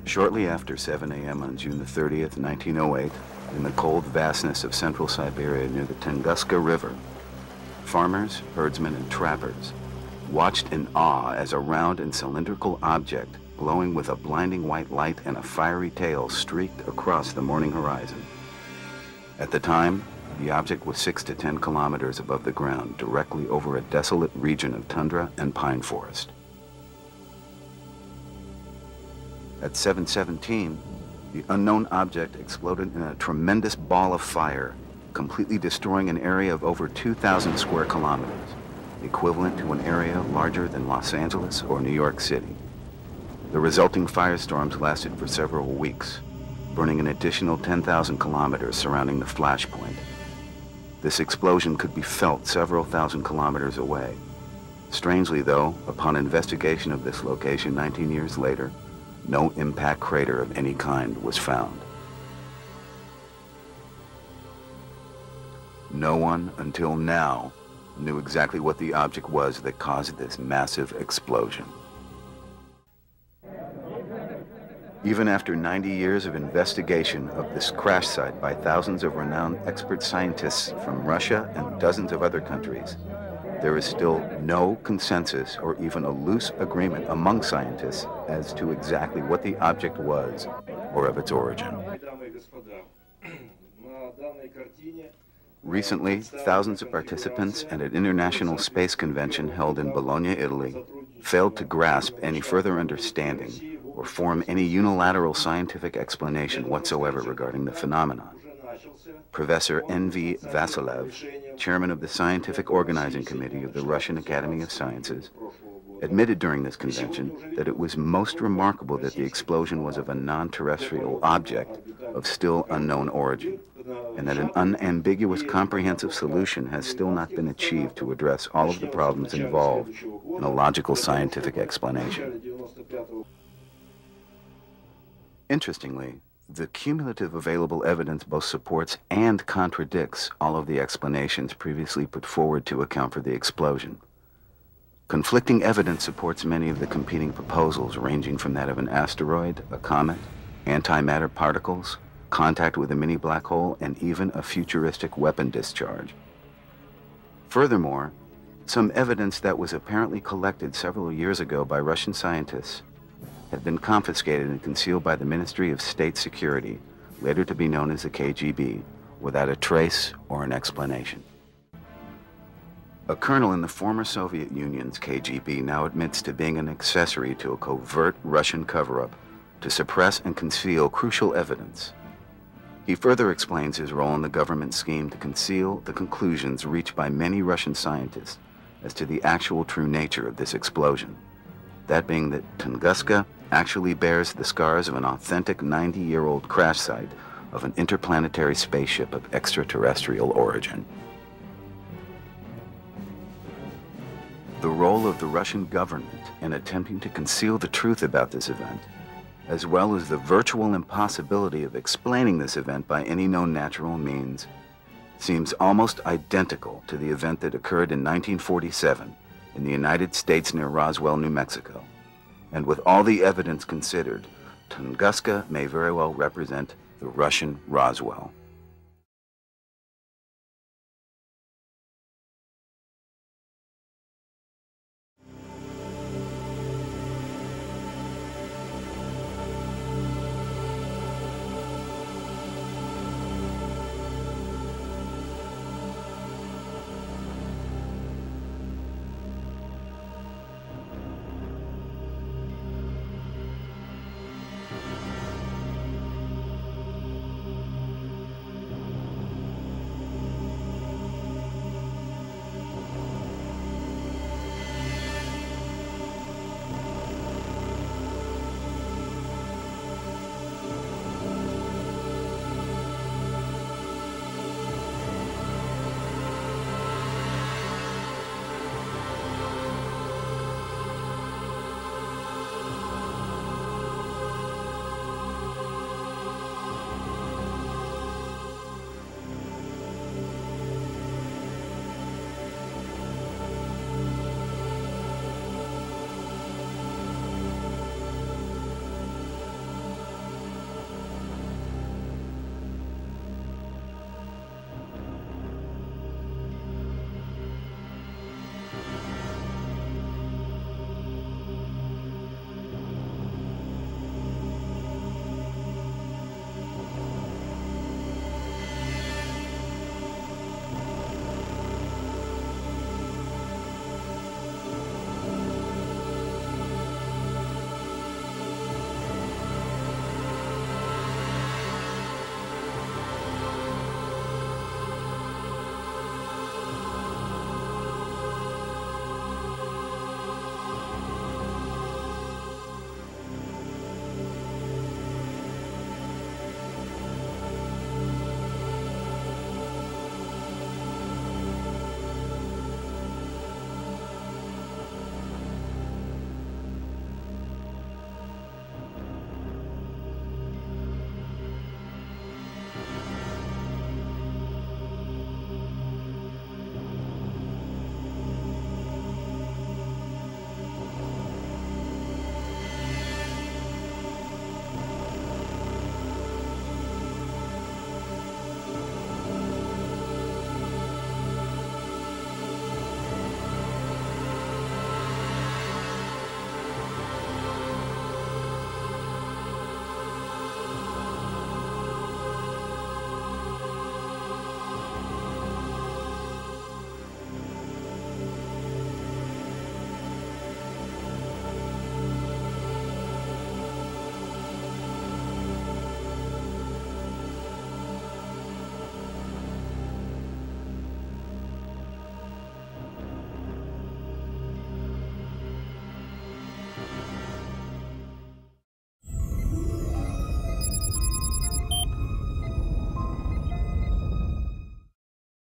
Shortly after 7 a.m. on June the 30th, 1908, in the cold vastness of central Siberia near the Tunguska River, farmers, herdsmen, and trappers watched in awe as a round and cylindrical object, glowing with a blinding white light and a fiery tail, streaked across the morning horizon. At the time, the object was 6 to 10 kilometers above the ground, directly over a desolate region of tundra and pine forest. At 7:17, the unknown object exploded in a tremendous ball of fire, completely destroying an area of over 2,000 square kilometers, equivalent to an area larger than Los Angeles or New York City. The resulting firestorms lasted for several weeks, burning an additional 10,000 kilometers surrounding the flashpoint. This explosion could be felt several thousand kilometers away. Strangely, though, upon investigation of this location 19 years later, no impact crater of any kind was found. No one, until now, knew exactly what the object was that caused this massive explosion. Even after 90 years of investigation of this crash site by thousands of renowned expert scientists from Russia and dozens of other countries, there is still no consensus or even a loose agreement among scientists as to exactly what the object was or of its origin. Recently, thousands of participants at an international space convention held in Bologna, Italy, failed to grasp any further understanding or form any unilateral scientific explanation whatsoever regarding the phenomenon. Professor N.V. Vasilev, chairman of the Scientific Organizing Committee of the Russian Academy of Sciences, admitted during this convention that it was most remarkable that the explosion was of a non-terrestrial object of still unknown origin, and that an unambiguous comprehensive solution has still not been achieved to address all of the problems involved in a logical scientific explanation. Interestingly, the cumulative available evidence both supports and contradicts all of the explanations previously put forward to account for the explosion. Conflicting evidence supports many of the competing proposals, ranging from that of an asteroid, a comet, antimatter particles, contact with a mini black hole, and even a futuristic weapon discharge. Furthermore, some evidence that was apparently collected several years ago by Russian scientists had been confiscated and concealed by the Ministry of State Security, later to be known as the KGB, without a trace or an explanation. A colonel in the former Soviet Union's KGB now admits to being an accessory to a covert Russian cover-up to suppress and conceal crucial evidence. He further explains his role in the government scheme to conceal the conclusions reached by many Russian scientists as to the actual true nature of this explosion, that being that Tunguska actually bears the scars of an authentic 90-year-old crash site of an interplanetary spaceship of extraterrestrial origin. The role of the Russian government in attempting to conceal the truth about this event, as well as the virtual impossibility of explaining this event by any known natural means, seems almost identical to the event that occurred in 1947 in the United States near Roswell, New Mexico. And with all the evidence considered, Tunguska may very well represent the Russian Roswell.